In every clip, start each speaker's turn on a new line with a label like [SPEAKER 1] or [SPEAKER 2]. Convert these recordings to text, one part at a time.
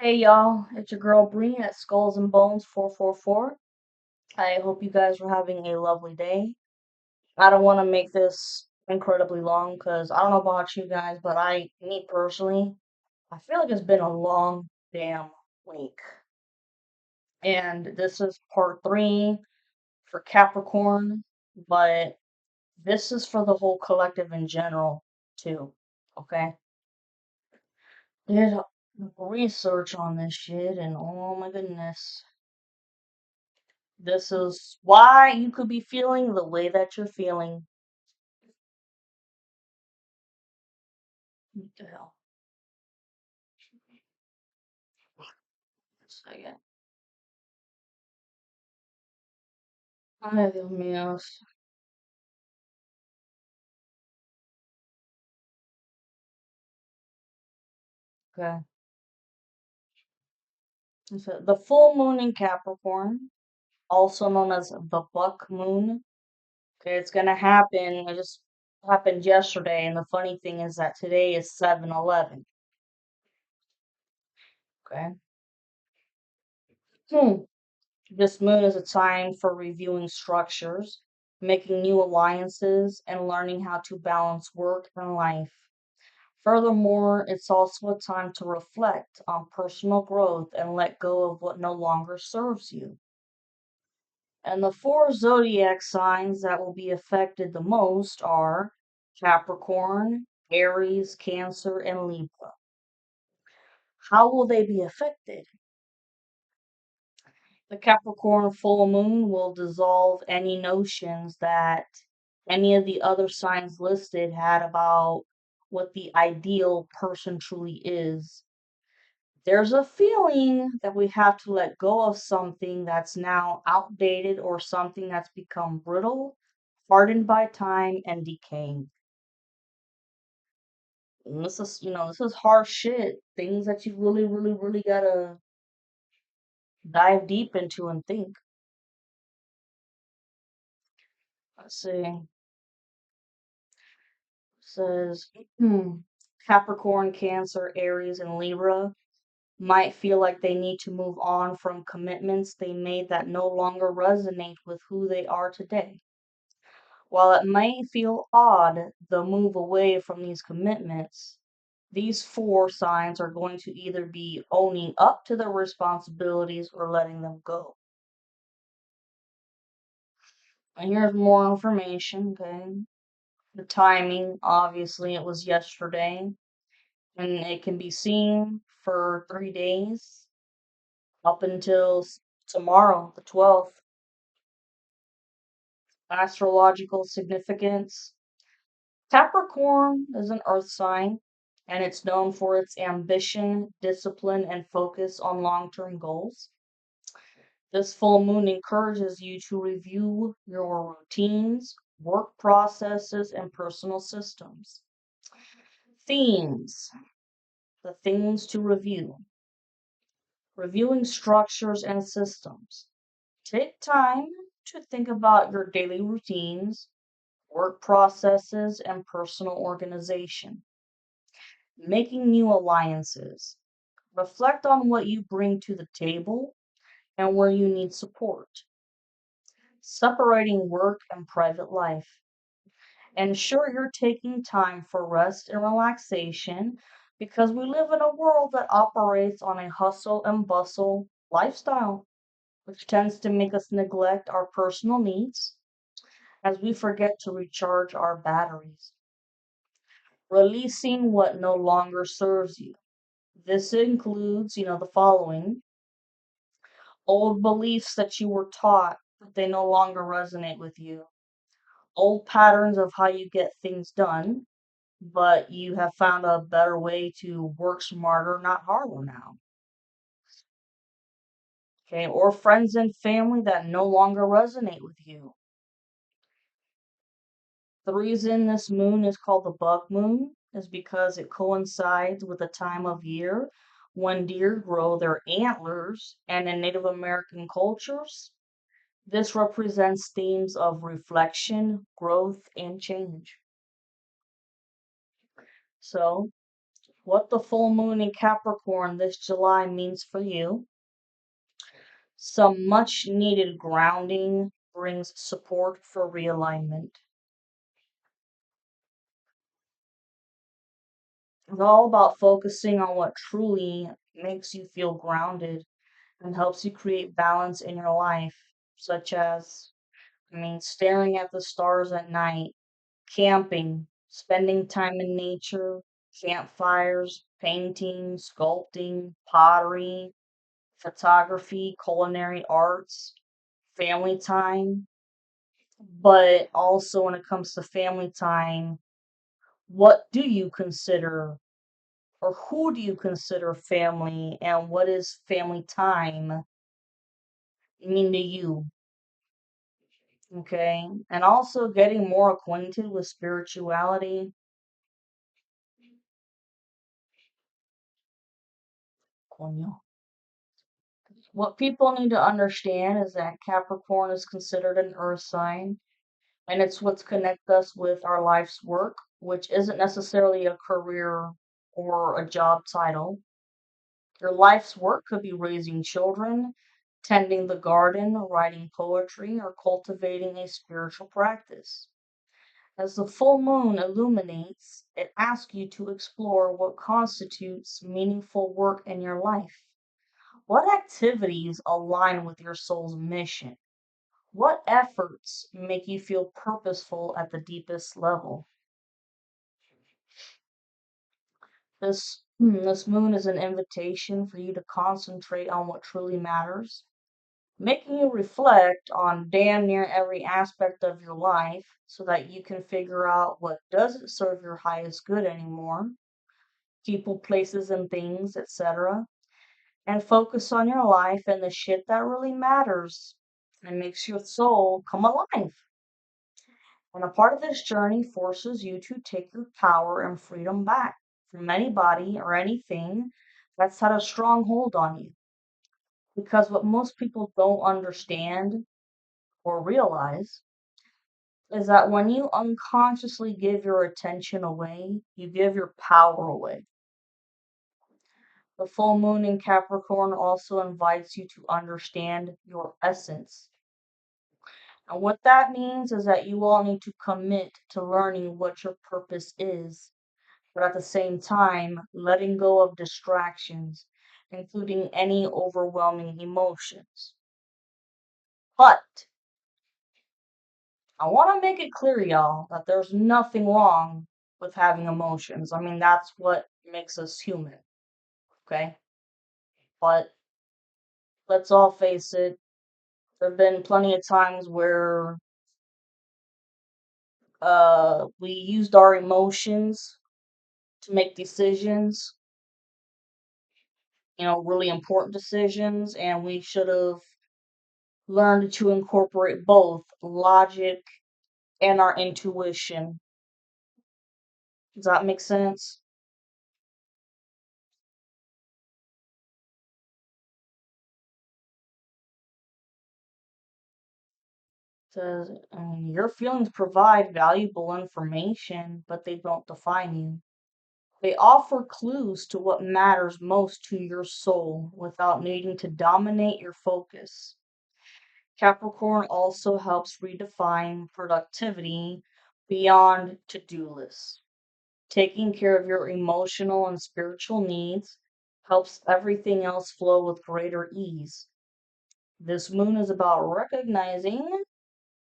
[SPEAKER 1] Hey y'all, it's your girl Bree at Skulls and Bones 444. I hope you guys are having a lovely day. I don't want to make this incredibly long because I don't know about you guys, but me personally, I feel like it's been a long damn week. And this is part three for Capricorn, but this is for the whole collective in general too. Okay? Did research on this shit and oh my goodness. This is why you could be feeling the way that you're feeling. What the hell? Second. Ay, Dios mío. Okay. So the full moon in Capricorn, also known as the buck moon. Okay, it's gonna happen. It just happened yesterday, and the funny thing is that today is 7/11. Okay. Hmm. This moon is a time for reviewing structures, making new alliances, and learning how to balance work and life. Furthermore, it's also a time to reflect on personal growth and let go of what no longer serves you. And the four zodiac signs that will be affected the most are Capricorn, Aries, Cancer, and Libra. How will they be affected? The Capricorn full moon will dissolve any notions that any of the other signs listed had about what the ideal person truly is. There's a feeling that we have to let go of something that's now outdated or something that's become brittle, hardened by time, and decaying. And this is harsh shit. Things that you really, really, really gotta dive deep into and think. Let's see. It says Capricorn, Cancer, Aries, and Libra might feel like they need to move on from commitments they made that no longer resonate with who they are today. While it may feel odd, the move away from these commitments, these four signs are going to either be owning up to their responsibilities or letting them go. And here's more information, okay? The timing, obviously, it was yesterday, and it can be seen for 3 days up until tomorrow, the 12th. Astrological significance. Capricorn is an earth sign, and it's known for its ambition, discipline, and focus on long term goals. This full moon encourages you to review your routines, work processes, and personal systems. Themes, the things to review. Reviewing structures and systems. Take time to think about your daily routines, work processes, and personal organization. Making new alliances. Reflect on what you bring to the table and where you need support. Separating work and private life. Ensure you're taking time for rest and relaxation because we live in a world that operates on a hustle and bustle lifestyle, which tends to make us neglect our personal needs as we forget to recharge our batteries. Releasing what no longer serves you. This includes, the following: old beliefs that you were taught, but they no longer resonate with you. Old patterns of how you get things done, but you have found a better way to work smarter, not harder now. Okay, or friends and family that no longer resonate with you. The reason this moon is called the buck moon is because it coincides with a time of year when deer grow their antlers, and in Native American cultures, this represents themes of reflection, growth, and change. So, what the full moon in Capricorn this July means for you. Some much needed grounding brings support for realignment. It's all about focusing on what truly makes you feel grounded and helps you create balance in your life, such as, staring at the stars at night, camping, spending time in nature, campfires, painting, sculpting, pottery, photography, culinary arts, family time. But also, when it comes to family time, what do you consider or who do you consider family and what is family time mean to you? Okay. And also getting more acquainted with spirituality. Coño. What people need to understand is that Capricorn is considered an earth sign, and it's what's connect us with our life's work, which isn't necessarily a career or a job title. Your life's work could be raising children, tending the garden, writing poetry, or cultivating a spiritual practice. As the full moon illuminates, it asks you to explore what constitutes meaningful work in your life. What activities align with your soul's mission? What efforts make you feel purposeful at the deepest level? This moon is an invitation for you to concentrate on what truly matters, making you reflect on damn near every aspect of your life so that you can figure out what doesn't serve your highest good anymore, people, places, and things, etc., and focus on your life and the shit that really matters and makes your soul come alive. And a part of this journey forces you to take your power and freedom back from anybody or anything that's had a strong hold on you. Because what most people don't understand or realize is that when you unconsciously give your attention away, you give your power away. The full moon in Capricorn also invites you to understand your essence. And what that means is that you all need to commit to learning what your purpose is, but at the same time, letting go of distractions, including any overwhelming emotions. But I want to make it clear, y'all, that there's nothing wrong with having emotions. That's what makes us human, okay? But let's all face it, there have been plenty of times where we used our emotions to make decisions, really important decisions, and we should have learned to incorporate both logic and our intuition. Does that make sense? Says, your feelings provide valuable information, but they don't define you. They offer clues to what matters most to your soul without needing to dominate your focus. Capricorn also helps redefine productivity beyond to do lists. Taking care of your emotional and spiritual needs helps everything else flow with greater ease. This moon is about recognizing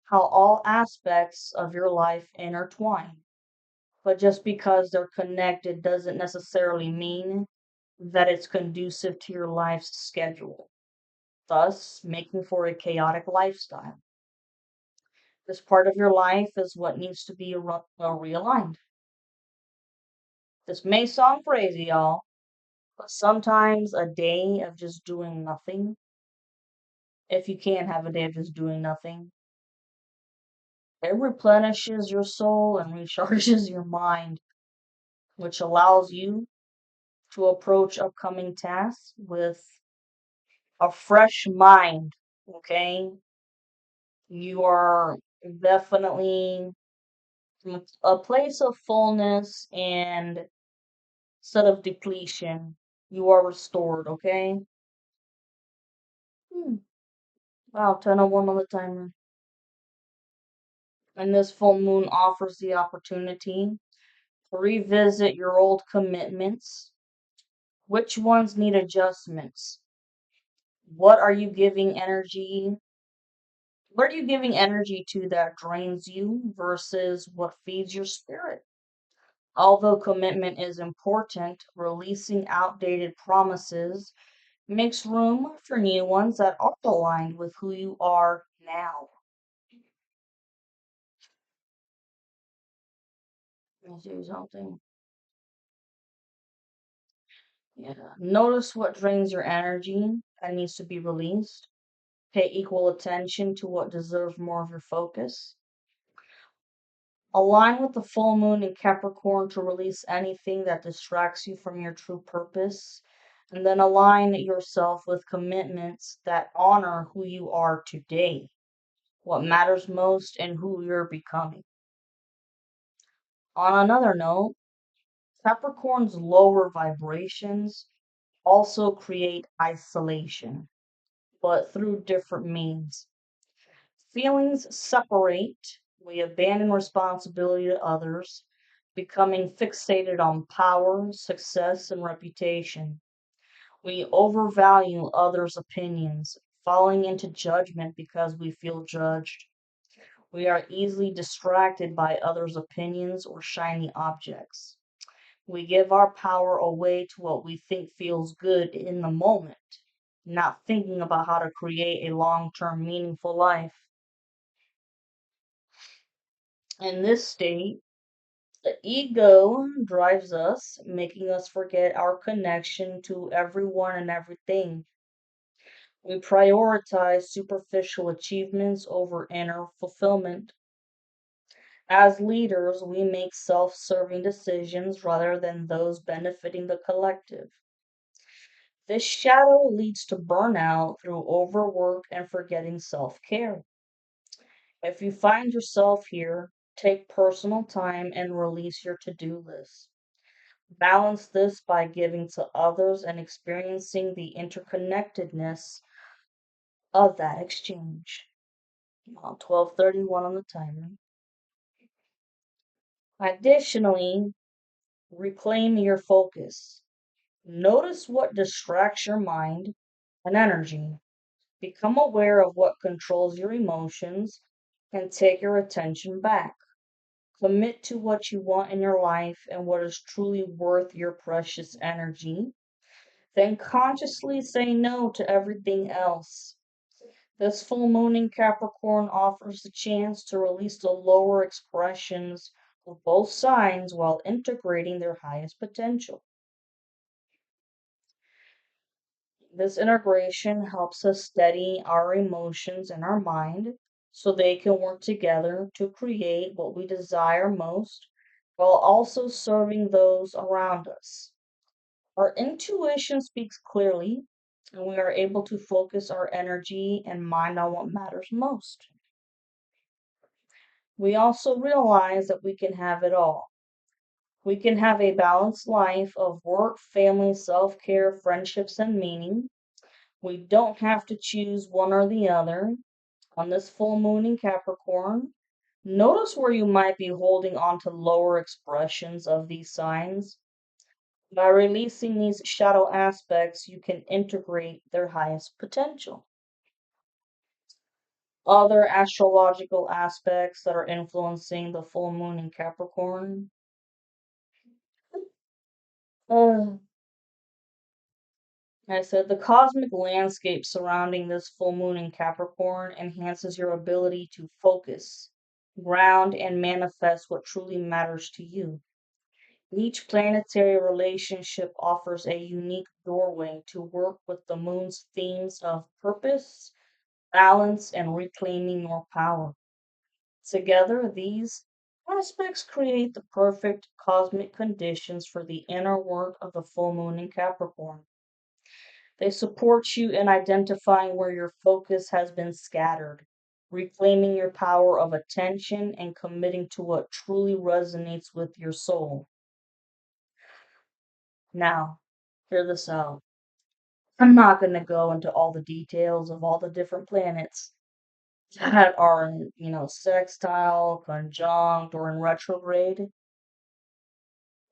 [SPEAKER 1] how all aspects of your life intertwine. But just because they're connected doesn't necessarily mean that it's conducive to your life's schedule, thus making for a chaotic lifestyle. This part of your life is what needs to be realigned. This may sound crazy, y'all, but sometimes a day of just doing nothing, if you can have a day of just doing nothing, it replenishes your soul and recharges your mind, which allows you to approach upcoming tasks with a fresh mind. Okay, you are definitely from a place of fullness and instead of depletion. You are restored, okay? Hmm. Wow, 10:01 on the timer. And this full moon offers the opportunity to revisit your old commitments. Which ones need adjustments? What are you giving energy? What are you giving energy to that drains you versus what feeds your spirit? Although commitment is important, releasing outdated promises makes room for new ones that are aligned with who you are now. Let me do something. Yeah. Notice what drains your energy that needs to be released. Pay equal attention to what deserves more of your focus. Align with the full moon in Capricorn to release anything that distracts you from your true purpose. And then align yourself with commitments that honor who you are today, what matters most, and who you're becoming. On another note, Capricorn's lower vibrations also create isolation, but through different means. Feelings separate, we abandon responsibility to others, becoming fixated on power, success, and reputation. We overvalue others' opinions, falling into judgment because we feel judged. We are easily distracted by others' opinions or shiny objects. We give our power away to what we think feels good in the moment, not thinking about how to create a long term meaningful life. In this state, the ego drives us, making us forget our connection to everyone and everything. We prioritize superficial achievements over inner fulfillment. As leaders, we make self serving decisions rather than those benefiting the collective. This shadow leads to burnout through overwork and forgetting self care. If you find yourself here, take personal time and release your to do list. Balance this by giving to others and experiencing the interconnectedness of that exchange. Now, 12:31 on the timer. Additionally, reclaim your focus. Notice what distracts your mind and energy. Become aware of what controls your emotions and take your attention back. Commit to what you want in your life and what is truly worth your precious energy. Then consciously say no to everything else. This full moon in Capricorn offers the chance to release the lower expressions of both signs while integrating their highest potential. This integration helps us steady our emotions and our mind so they can work together to create what we desire most while also serving those around us. Our intuition speaks clearly, and we are able to focus our energy and mind on what matters most. We also realize that we can have it all. We can have a balanced life of work, family, self care, friendships, and meaning. We don't have to choose one or the other. On this full moon in Capricorn, notice where you might be holding on to lower expressions of these signs. By releasing these shadow aspects, you can integrate their highest potential. Other astrological aspects that are influencing the full moon in Capricorn. Uh, I said the cosmic landscape surrounding this full moon in Capricorn enhances your ability to focus, ground, and manifest what truly matters to you. Each planetary relationship offers a unique doorway to work with the moon's themes of purpose, balance, and reclaiming your power. Together, these aspects create the perfect cosmic conditions for the inner work of the full moon in Capricorn. They support you in identifying where your focus has been scattered, reclaiming your power of attention, and committing to what truly resonates with your soul. Now, hear this out. I'm not going to go into all the details of all the different planets that are in, sextile, conjunct, or in retrograde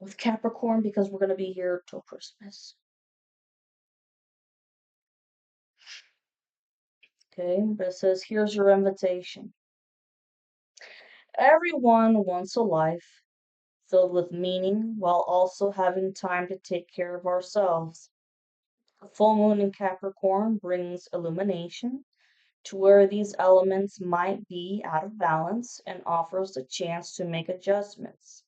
[SPEAKER 1] with Capricorn because we're going to be here till Christmas. Okay, but it says, here's your invitation. Everyone wants a life filled with meaning while also having time to take care of ourselves. A full moon in Capricorn brings illumination to where these elements might be out of balance and offers a chance to make adjustments.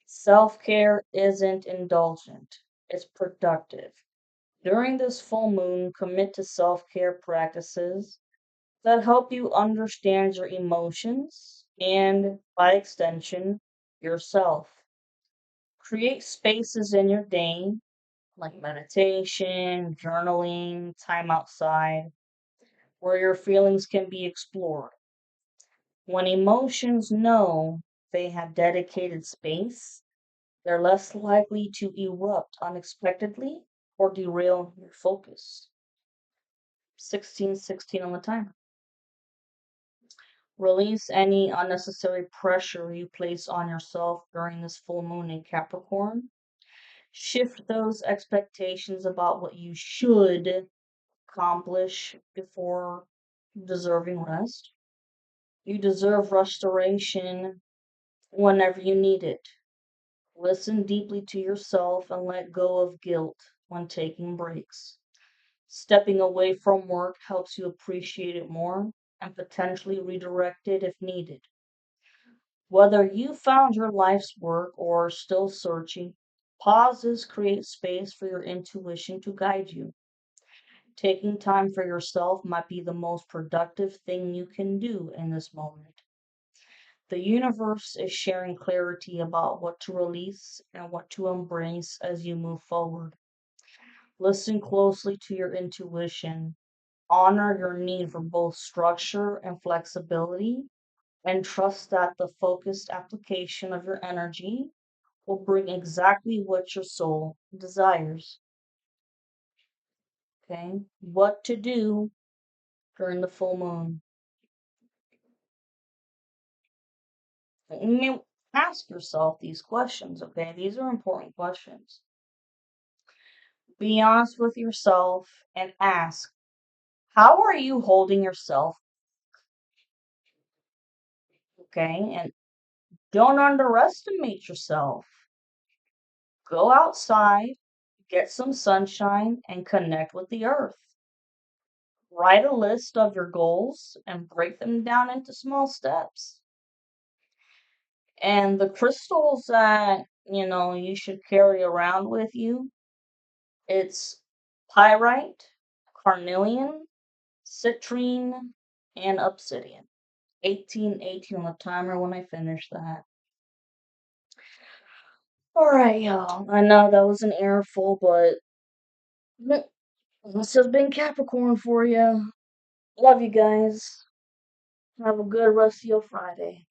[SPEAKER 1] Self care isn't indulgent, it's productive. During this full moon, commit to self care practices that help you understand your emotions and, by extension, yourself. Create spaces in your day, like meditation, journaling, time outside, where your feelings can be explored. When emotions know they have dedicated space, they're less likely to erupt unexpectedly or derail your focus. 1616 on the timer. Release any unnecessary pressure you place on yourself during this full moon in Capricorn. Shift those expectations about what you should accomplish before deserving rest. You deserve restoration whenever you need it. Listen deeply to yourself and let go of guilt when taking breaks. Stepping away from work helps you appreciate it more and potentially redirect it if needed. Whether you found your life's work or are still searching, pauses create space for your intuition to guide you. Taking time for yourself might be the most productive thing you can do in this moment. The universe is sharing clarity about what to release and what to embrace as you move forward. Listen closely to your intuition. Honor your need for both structure and flexibility, and trust that the focused application of your energy will bring exactly what your soul desires. Okay? What to do during the full moon. You may ask yourself these questions, okay? These are important questions. Be honest with yourself and ask, how are you holding yourself? Okay? And don't underestimate yourself. Go outside, get some sunshine, and connect with the earth. Write a list of your goals and break them down into small steps. And the crystals that, you should carry around with you, it's pyrite, carnelian, citrine, and obsidian. 1818 on the timer when I finish that. Alright, y'all. I know that was an earful, but this has been Capricorn for you. Love you guys. Have a good rest of your Friday.